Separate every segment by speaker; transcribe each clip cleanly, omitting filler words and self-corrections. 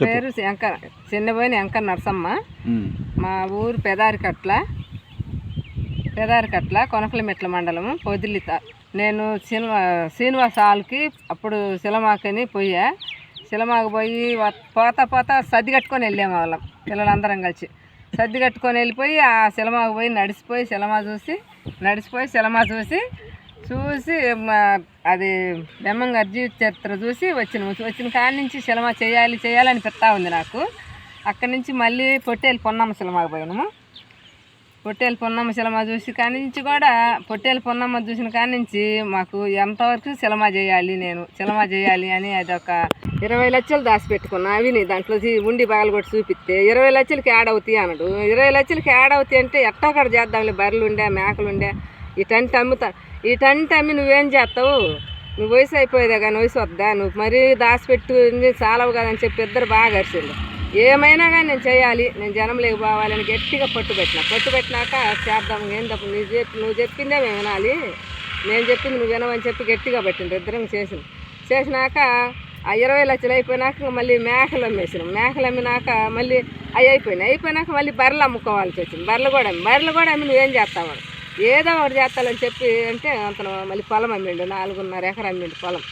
Speaker 1: పేరు చిన్నబోయిన వెంకట నరసమ్మ. మా ఊరు పెదారికట్ల కొనకలమెట్ల మండలము పొదిలిత. నేను శ్రీనివాస హాల్కి అప్పుడు సిలమాకని పోయా. సిలమాకు పోయి పోతా సర్ది కట్టుకొని వెళ్ళాము వాళ్ళం పిల్లలందరం కలిసి. సర్ది కట్టుకొని వెళ్ళిపోయి ఆ సిలమాకు పోయి నడిచిపోయి సిలమా చూసి అది బెమ్మంగారి జీవిత చరిత్ర చూసి వచ్చిన కాడి నుంచి సినిమా చేయాలని పెడతా ఉంది నాకు. అక్కడి నుంచి మళ్ళీ పొట్టేలు పొన్నమ్మ సినిమాకి పోయినాము. పొట్టేలు పొన్నమ్మ సినిమా చూసి కాడి నుంచి కూడా పొట్టేలు పొన్నమ్మ చూసిన కాడి నుంచి మాకు ఎంతవరకు సినిమా చేయాలి అని అది ఒక 20 లక్షలు దాచిపెట్టుకున్నా. అవి దాంట్లో ఉండి బాగా కొట్టి చూపిస్తే 20 లక్షలకి యాడ్ అవుతాయి అన్నాడు. 20 లక్షలకి యాడ్ అవుతాయి అంటే ఎట్టొక్కడ చేద్దాంలే, బర్రెలుండే మేకలుండే ఇటంటే అమ్మి నువ్వేం చేస్తావు, నువ్వు వయసు అయిపోయేదే కానీ వయసు వద్దా, నువ్వు మరీ దాచిపెట్టుకుని చాలవు కదని చెప్పి ఇద్దరు బాగా అరిచిండు. ఏమైనా కానీ నేను చేయాలి, నేను జనంలోకి పోవాలని గట్టిగా పట్టుబెట్టినాక చేద్దాం. ఏం తప్పు నువ్వు చెప్పిందే మేము వినాలి, నేను చెప్పింది నువ్వు వినవని చెప్పి గట్టిగా పట్టిండు. ఇద్దరం చేసినాక ఆ 20 లక్షలు అయిపోయినాక మళ్ళీ మేకలు అమ్మినాక మళ్ళీ అవి అయిపోయినాక మళ్ళీ బర్రెలు అమ్ముకోవాల్సి వచ్చింది. బర్రెలు కూడా అమ్మి నువ్వేం చేస్తావు, ఏదో ఒకటి చేస్తాలని చెప్పి అంటే అతను మళ్ళీ పొలం అమ్మిండు. 4.5 ఎకరా అమ్మిండు పొలం.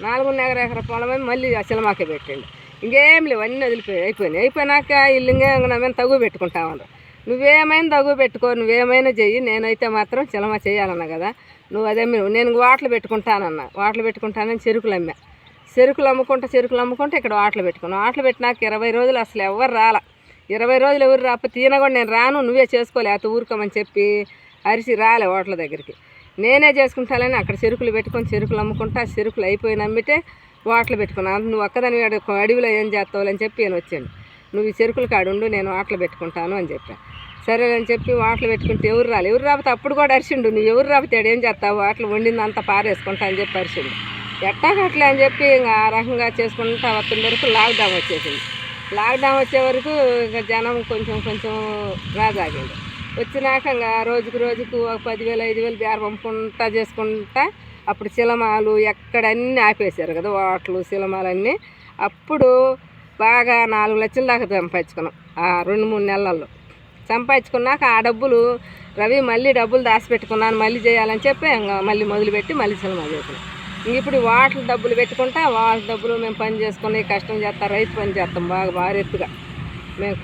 Speaker 1: 4.5 ఎకరా పొలం అమ్మి మళ్ళీ సినిమాకే పెట్టిండు. ఇంకేం లేవు, అన్నీ అయిపోయినాక ఇల్లు ఇంకేమైనా తగు పెట్టుకుంటామన్నారు. నువ్వేమైనా తగు పెట్టుకో, నువ్వేమైనా చెయ్యి, నేనైతే మాత్రం సినిమా చేయాలన్నా కదా, నువ్వు అదే నేను వాటలు పెట్టుకుంటానని చెరుకులు అమ్ముకుంటా ఇక్కడ వాటలు పెట్టుకున్నాను. వాటలు పెట్టినాక 20 రోజులు అసలు ఎవరు రాలా. 20 రోజులు ఎవరు రాకపోతే ఈయన కూడా నేను రాను, నువ్వే చేసుకోలేకపోతే ఊరుకోమని చెప్పి అరిసి రాలే హోటల్ దగ్గరికి. నేనే చేసుకుంటానని అక్కడ చెరుకులు అమ్ముకుంటా. చెరుకులు అయిపోయిన అమ్మితే వాటలు పెట్టుకున్నాను. నువ్వు ఒక్కదాని అడవిలో ఏం చేస్తావు అని చెప్పి నేను వచ్చాను. నువ్వు ఈ చెరుకుల కాడుండు, నేను వాటలు పెట్టుకుంటాను అని చెప్పాను. సరే అని చెప్పి వాటలు పెట్టుకుంటే ఎవరు రాకపోతే అప్పుడు కూడా అరిసిండు. నువ్వు ఎవరు రాకపోతే ఏం చేస్తావు, వాటలు వండిందంతా పారేసుకుంటా అని చెప్పి అరిసిండు. ఎట్టాగట్లే అని చెప్పి ఇంకా ఆ రకంగా చేసుకుంటా వస్తున్న వరకు లాక్డౌన్ వచ్చేసింది. లాక్డౌన్ వచ్చే వరకు ఇంకా జనం కొంచెం రాజాగిండు. వచ్చినాక ఇంకా రోజుకు ఒక 10,000 5,000 బేరం అమ్ముకుంటా చేసుకుంటా. అప్పుడు సినిమాలు ఎక్కడన్నీ ఆపేశారు కదా, వాటలు సినిమాలన్నీ. అప్పుడు బాగా 4 లక్షల దాకా సంపాదించుకున్నాం ఆ 2-3 నెలల్లో. సంపాదించుకున్నాక ఆ డబ్బులు రవి మళ్ళీ డబ్బులు దాచిపెట్టుకున్నాను, మళ్ళీ చేయాలని చెప్పి ఇంకా మళ్ళీ మొదలుపెట్టి మళ్ళీ సినిమా చేసాం. ఇప్పుడు వాటలు డబ్బులు పెట్టుకుంటా, వాళ్ళ డబ్బులు మేము పని చేసుకుని కష్టం చేస్తాం, రైతు పని చేస్తాం బాగా ఎత్తుగా. మేము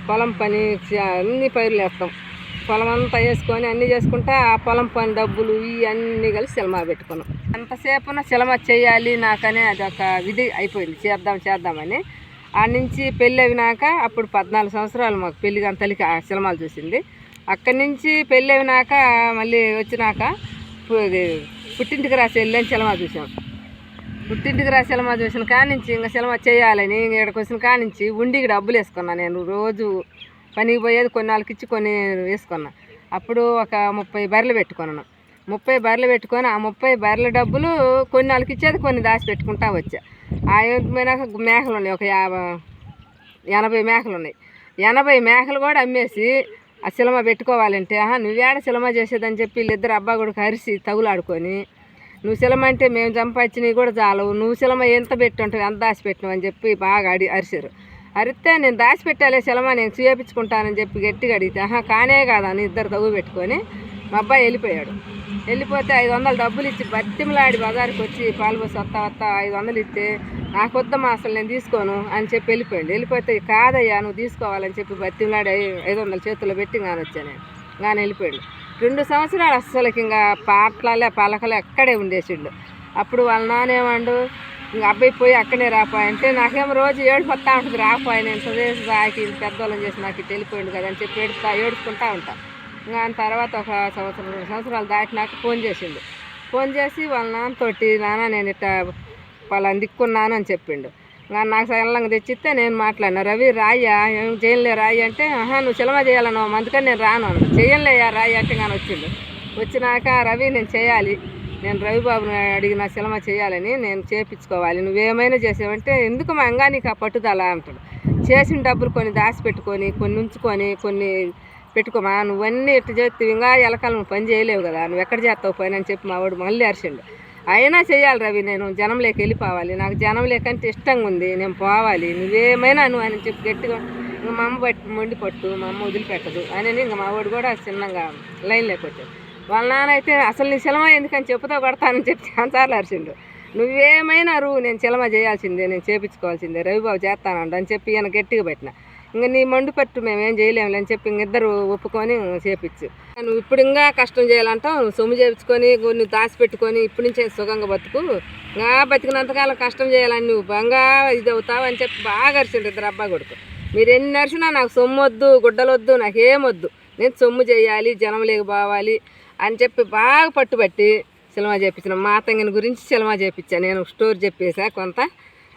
Speaker 1: పొలం పని అన్ని పైర్లు వేస్తాం, పొలం అంతా వేసుకొని అన్నీ చేసుకుంటా. ఆ పొలం పని డబ్బులు ఇవన్నీ కలిసి సినిమా పెట్టుకున్నాం. అంతసేపున సినిమా చేయాలి నాకనే అదొక విధి అయిపోయింది, చేద్దామని. ఆ నుంచి పెళ్ళి అయినాక అప్పుడు 14 సంవత్సరాలు మాకు పెళ్ళి తల్లికి ఆ సినిమాలు చూసింది. అక్కడి నుంచి పెళ్ళి అయినాక మళ్ళీ వచ్చినాక పుట్టింటికి రాసి వెళ్ళని సినిమా చూసాం. పుట్టింటికి రాసి సినిమా చూసిన కానించి ఇంకా సినిమా చేయాలని ఇక్కడికి వచ్చిన కానించి ఉండికి డబ్బులు వేసుకున్నా. నేను రోజు పనికి పోయేది కొన్ని వాళ్ళకి ఇచ్చి కొన్ని వేసుకున్నా. అప్పుడు ఒక 30 బర్రెలు పెట్టుకున్నాను. 30 బర్రెలు పెట్టుకొని ఆ 30 బర్రెల డబ్బులు కొన్ని వాళ్ళకి ఇచ్చేది, కొన్ని దాచి పెట్టుకుంటా వచ్చా. అయిపోయినాక మేకలు ఉన్నాయి, ఒక 80 మేకలు ఉన్నాయి. 80 మేకలు కూడా అమ్మేసి ఆ సినిమా పెట్టుకోవాలంటే నువ్వేడ సినిమా చేసేదని చెప్పి వీళ్ళిద్దరు అబ్బా కూడా అరిసి తగులాడుకొని, నువ్వు సినిమా అంటే మేము సంపాదించినవి కూడా చాలవు, నువ్వు సినిమా ఎంత పెట్టుంటావు, ఎంత దాచిపెట్టినావు అని చెప్పి బాగా అరిసారు. అరిస్తే నేను దాచిపెట్టాలే సినిమా, నేను చూపించుకుంటానని చెప్పి గట్టిగా అడిగితే కానే కాదని ఇద్దరు తగు పెట్టుకొని మా అబ్బాయి వెళ్ళిపోతే 500 డబ్బులు ఇచ్చి బతిమలాడి బజారుకి వచ్చి పాలుపోసి వస్తా 500 ఇస్తే నాకొద్దమ్మా అసలు నేను తీసుకోను అని చెప్పి వెళ్ళిపోతే కాదయ్యా నువ్వు తీసుకోవాలని చెప్పి బతిమలాడి 500 చేతుల్లో పెట్టి వచ్చాను. వెళ్ళిపోయాడు. 2 సంవత్సరాలు అస్సలకి ఇంకా పలకలే అక్కడే ఉండేసిండు. అప్పుడు వాళ్ళ నానేమండు, ఇంక అబ్బాయి పోయి అక్కడే రాపోయంటే నాకేమో రోజు ఏడుపోతా ఉంటుంది, రాపోయి నేను చదివేసి రాకి పెద్దవాళ్ళని చేసి నాకు వెళ్ళిపోయిండు కదా అని చెప్పి ఏడుచుకుంటా ఉంటా. ఇంకా తర్వాత ఒక 1-2 సంవత్సరాలు దాటినాక ఫోన్ చేసి వాళ్ళ నాన్నతోటి నాన్న నేను ఇట్లా వాళ్ళని దిక్కున్నాను అని చెప్పిండు. ఇంకా నాకు సల్లంగా తెచ్చిస్తే నేను మాట్లాడినా, రవి రాయ్యా ఏం చేయలే రాయి అంటే నువ్వు సినిమా చేయాలన్నావు అందుకని నేను రాను అన్నాను. చేయలేయా రాయి అంటే కానీ వచ్చినాక రవి నేను చేయాలి, నేను రవిబాబుని అడిగిన సినిమా చేయాలని, నేను చేయించుకోవాలి, నువ్వేమైనా చేసావంటే ఎందుకు మా అంగా నీకు ఆ పట్టుదల అంటాడు. చేసిన డబ్బులు కొన్ని దాచిపెట్టుకొని కొన్ని ఉంచుకొని కొన్ని పెట్టుకోమా, నువ్వన్నీ ఇట్లా చేస్తావు ఇంకా ఎలకాల నువ్వు పని చేయలేవు కదా, నువ్వు ఎక్కడ చేస్తావు పని అని చెప్పి మా వాడు మళ్ళీ అరిచిండు. అయినా చేయాలి రవి, నేను జనంలోకి వెళ్ళిపోవాలి, నాకు జనంలోకంటే ఇష్టంగా ఉంది, నేను పోవాలి, నువ్వేమైనా నువ్వు అని చెప్పి గట్టిగా ఇంకా మా అమ్మ మొండి పట్టు, మా అమ్మ వదిలిపెట్టదు అని ఇంకా మా వాడు కూడా చిన్నగా లైన్లోకి వచ్చాడు. వాళ్ళ నాన్న అయితే అసలు నీ సినిమా ఎందుకని చెప్పుతో కొడతానని చెప్పి చాలాసార్లు అరిచిండు. నువ్వేమైనా నేను సినిమా చేయాల్సిందే, నేను చేపించుకోవాల్సిందే, రవిబాబు చేస్తానండు అని చెప్పి ఈయన గట్టిగా పెట్టిన. ఇంకా నీ మండు పట్టు మేమేం చేయలేము అని చెప్పి ఇంకిద్దరు ఒప్పుకొని చేపించు. నువ్వు ఇప్పుడు ఇంకా కష్టం చేయాలంటావు, నువ్వు సొమ్ము చేపించుకొని నువ్వు దాచిపెట్టుకొని ఇప్పటి నుంచే సుఖంగా బతుకు, ఇంకా బతికినంతకాలం కష్టం చేయాలని నువ్వు బాగా ఇది అవుతావు అని చెప్పి బాగా అరిచిండు ఇద్దరు అబ్బాయి కొడుకు. మీరు ఎన్ని అరిచినా నాకు సొమ్ము వద్దు, గుడ్డలు వద్దు, నాకేమొద్దు, నేను సొమ్ము చేయాలి, జనం లేకపోవాలి అని చెప్పి బాగా పట్టుబట్టి సినిమా చేయించిన. మా తంగిని గురించి సినిమా చేయించాను, నేను స్టోరీ చెప్పేసా కొంత,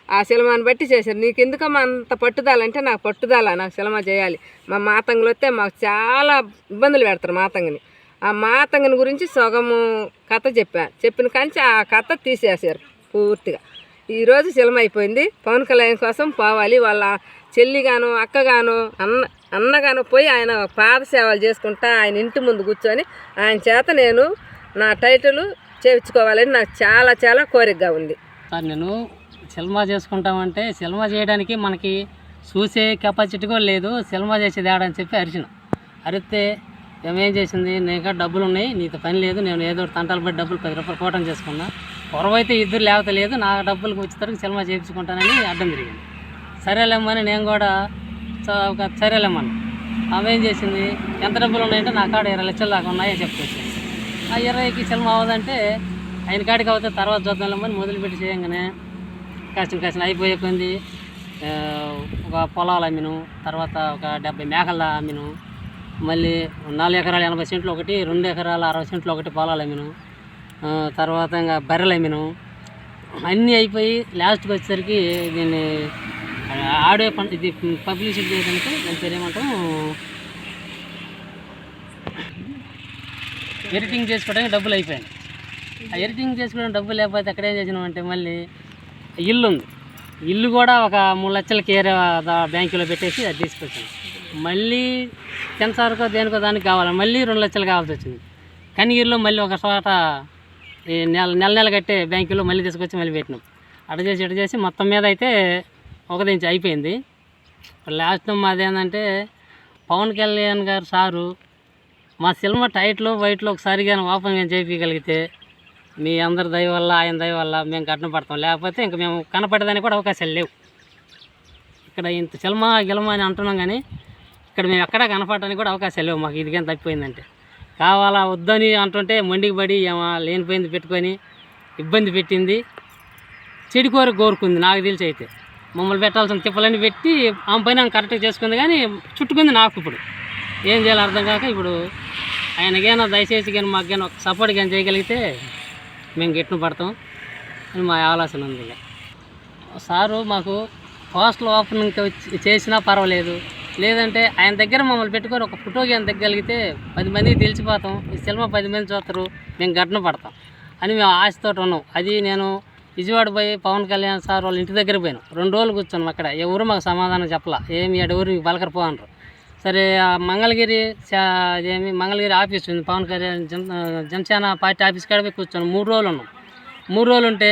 Speaker 1: ఆ సినిమాని బట్టి చేశారు. నీకు ఎందుకమ్మా అంత పట్టుదల అంటే, నాకు పట్టుదల, నాకు సినిమా చేయాలి. మా మాతంగులు వస్తే మాకు చాలా ఇబ్బందులు పెడతారు మాతంగిని. ఆ మాతంగిని గురించి సగము కథ చెప్పిన కానీ ఆ కథ తీసేసారు పూర్తిగా. ఈరోజు సినిమా అయిపోయింది. పవన్ కళ్యాణ్ కోసం పోవాలి, వాళ్ళ చెల్లిగాను అక్కగాను అన్నగాను పోయి ఆయన పాద సేవలు చేసుకుంటా ఆయన ఇంటి ముందు కూర్చొని ఆయన చేత నేను నా టైటిల్ చేయించుకోవాలని నాకు చాలా చాలా కోరికగా ఉంది.
Speaker 2: నేను సినిమా చేసుకుంటామంటే సినిమా చేయడానికి మనకి చూసే కెపాసిటీ కూడా లేదు, సినిమా చేసేది ఆడని చెప్పి అరిస్తే ఏమేం చేసింది, నీకు డబ్బులు ఉన్నాయి, నీతో పని లేదు, నేను ఏదో తంటాలు పడి డబ్బులు 10 రూపాయలు కోటం చేసుకున్నా, పొరవైతే ఇద్దరు లేకపోతే లేదు, నా డబ్బులకు వచ్చేసరికి సినిమా చేయించుకుంటానని అడ్డం తిరిగింది. సరేలేమ్మని నేను కూడా సరేలేమ్మని. ఆమె ఏం చేసింది, ఎంత డబ్బులు ఉన్నాయంటే నా కాడ 20 లక్షలు దాకా ఉన్నాయని చెప్పుకొచ్చింది. ఆ 20కి సినిమా అవ్వదంటే ఆయన కాడికి అవుతే తర్వాత చూద్దాంలేమని మొదలుపెట్టి చేయంగానే కాసిన అయిపోయే కొంది ఒక పొలాలు అమ్మిను, తర్వాత ఒక 70 మేకలు అమ్మిను, మళ్ళీ 4 ఎకరాల 80 సెంట్లు ఒకటి, 2 ఎకరాల 60 సెంట్లు ఒకటి పొలాలు అమ్మిను, తర్వాత ఇంకా బర్రెలు అమ్మిను. అన్నీ అయిపోయి లాస్ట్కి వచ్చేసరికి దీన్ని ఆడియో ఇది పబ్లిసిటీ చేయడానికి దాని పేరు ఏమంటాం, ఎడిటింగ్ చేసుకోవడానికి డబ్బులు అయిపోయాయి. ఆ ఎడిటింగ్ చేసుకోవడానికి డబ్బులు లేకపోతే అక్కడ ఏం చేసినామంటే మళ్ళీ ఇల్లు ఉంది, ఇల్లు కూడా ఒక 3 లక్షలకి ఏరే బ్యాంకులో పెట్టేసి అది తీసుకొచ్చాను. మళ్ళీ సెన్సార్కో దేనికో దానికి కావాలి, మళ్ళీ 2 లక్షలు కావాల్సి వచ్చింది. కనిగిరిలో మళ్ళీ ఒక చోట నెల కట్టే బ్యాంకులో మళ్ళీ తీసుకొచ్చి మళ్ళీ పెట్టినాం. అటు చేసి మొత్తం మీద అయితే ఒకదించి అయిపోయింది. లాస్ట్ మాదేంటంటే పవన్ కళ్యాణ్ గారు సారు మా సినిమా టైట్లో వైట్లో ఒకసారి కానీ ఓపెన్ కానీ చేయించగలిగితే మీ అందరి దయ వల్ల ఆయన దయ వల్ల మేము కట్నం పడతాం, లేకపోతే ఇంకా మేము కనపడేదానికి కూడా అవకాశాలు లేవు. ఇక్కడ ఇంత సినిమా అని అంటున్నాం కానీ ఇక్కడ మేము ఎక్కడా కనపడడానికి కూడా అవకాశాలు లేవు. మాకు ఇదిగా తప్పిపోయిందంటే కావాలా వద్దని అంటుంటే మొండికి పడి ఏమో లేనిపోయింది పెట్టుకొని ఇబ్బంది పెట్టింది, కోరుకుంది. నాకు తెలిసి అయితే మమ్మల్ని పెట్టాల్సిన తిప్పలన్నీ పెట్టి ఆమె పైన కరెక్ట్గా చేసుకుంది, కానీ చుట్టుకుంది. నాకు ఇప్పుడు ఏం చేయాలో అర్థం కాక ఇప్పుడు ఆయనకైనా దయచేసి కానీ మాకు కానీ ఒక సపోర్ట్ కానీ చేయగలిగితే మేము గిట్టును పడతాం అని మా ఆలోచన ఉంది. సారు మాకు పోస్టల్ ఓపెనింగ్ చేసినా పర్వాలేదు, లేదంటే ఆయన దగ్గర మమ్మల్ని పెట్టుకొని ఒక ఫోటో కానీ తగ్గలిగితే 10 మందికి తెలిసిపోతాం, ఈ సినిమా 10 మంది చూస్తారు, మేము గట్టిన పడతాం అని మేము ఆశతో ఉన్నాం. అది నేను విజయవాడ పోయి పవన్ కళ్యాణ్ సార్ వాళ్ళ ఇంటి దగ్గర పోయినాం. 2 రోజులు కూర్చున్నాం అక్కడ. ఎవరు మాకు సమాధానం చెప్పలా, ఏమి ఎవరు పలకరిపో అనరు. సరే మంగళగిరి ఆఫీస్ ఉంది, పవన్ కళ్యాణ్ జనసేన పార్టీ ఆఫీస్ కాడ పోయి కూర్చొని 3 రోజులు ఉన్నాం. 3 రోజులు ఉంటే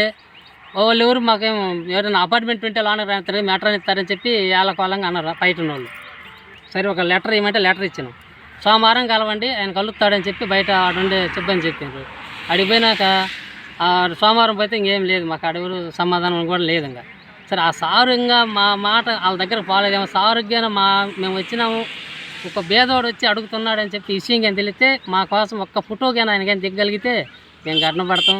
Speaker 2: వాళ్ళు ఎవరు మాకేమో ఎవరైనా అపార్ట్మెంట్ ఉంటే లోనకి రానిస్తారు, మెట్రో ఇస్తారని చెప్పి ఏళ్ళకోలంగా అన్నారు బయట ఉన్న వాళ్ళు. సరే ఒక లెటర్ ఇవ్వమంటే లెటర్ ఇచ్చినాం. సోమవారం కలవండి ఆయన కలుపుతాడని చెప్పి బయట ఆడుండే చెప్పని చెప్పారు. అడిగిపోయినాక సోమవారం పోతే ఇంకేం లేదు, మాకు అడుగురు సమాధానం కూడా లేదు. ఇంకా సరే ఆ సారు ఇంకా మా మాట వాళ్ళ దగ్గర పోలేదేమో, సారుగ్గానే మేము వచ్చినాము, ఒక భేదోడు వచ్చి అడుగుతున్నాడని చెప్పి విషయం కానీ తెలిస్తే మా కోసం ఒక్క ఫోటో కానీ ఆయన కానీ దిగ్గలిగితే మేము గర్ణ పడతాం.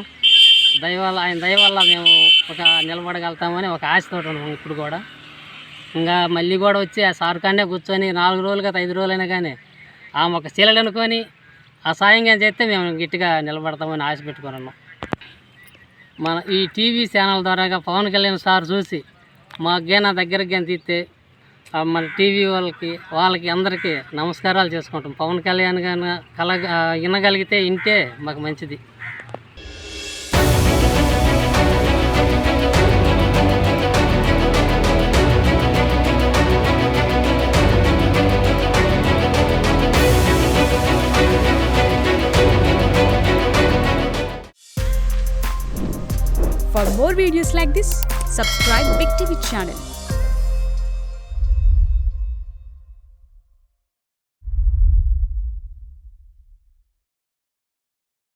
Speaker 2: ఆయన దయ వల్ల మేము ఒక నిలబడగలుగుతామని ఒక ఆశతో ఉన్నాము. ఇప్పుడు కూడా ఇంకా మళ్ళీ కూడా వచ్చి ఆ సార్ కానే కూర్చొని 4 రోజులు కదా 5 రోజులైనా కానీ ఆమె ఒక చీలడు అనుకొని ఆ సాయం కానీ చేస్తే మేము గట్టిగా నిలబడతామని ఆశ పెట్టుకొని ఉన్నాం. మన ఈ టీవీ ఛానల్ ద్వారాగా పవన్ కళ్యాణ్ సార్ చూసి మాకేనా దగ్గరికి కానీ తీస్తే మన టీవీ వాళ్ళకి అందరికీ నమస్కారాలు చేసుకుంటాం. పవన్ కళ్యాణ్ కానీ వినగలిగితే వింటే మాకు మంచిది.
Speaker 3: For more videos like this, subscribe Big TV channel.